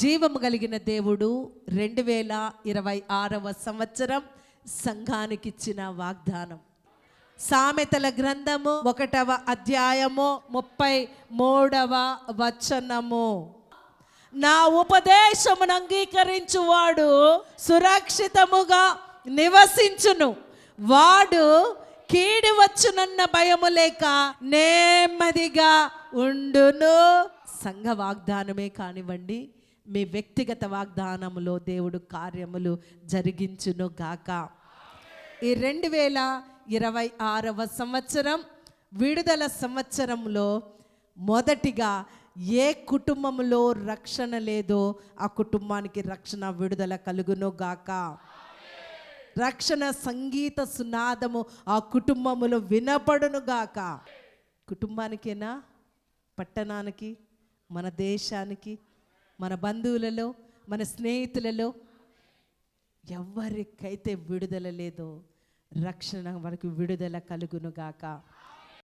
జీవము కలిగిన దేవుడు 2026వ సంవత్సరం సంఘానికి ఇచ్చిన వాగ్దానం. సామెతల గ్రంథము 1వ అధ్యాయము 33వ వచనము. నా ఉపదేశమును అంగీకరించువాడు సురక్షితముగా నివసించును, వాడు కీడు వచ్చునన్న భయము లేక నెమ్మదిగా ఉండును. సంఘ వాగ్దానమే కానివ్వండి, మీ వ్యక్తిగత వాగ్దానములో దేవుడు కార్యములు జరిగించును గాక. ఈ 2026వ సంవత్సరం విడుదల సంవత్సరంలో మొదటిగా ఏ కుటుంబంలో రక్షణ లేదో ఆ కుటుంబానికి రక్షణ విడుదల కలుగును గాక. రక్షణ సంగీత సునాదము ఆ కుటుంబములో వినపడును గాక. కుటుంబానికేనా, పట్టణానికి, మన దేశానికి, మన బంధువులలో, మన స్నేహితులలో ఎవరికైతే విడుదల లేదో రక్షణ వరకు విడుదల కలుగును గాక.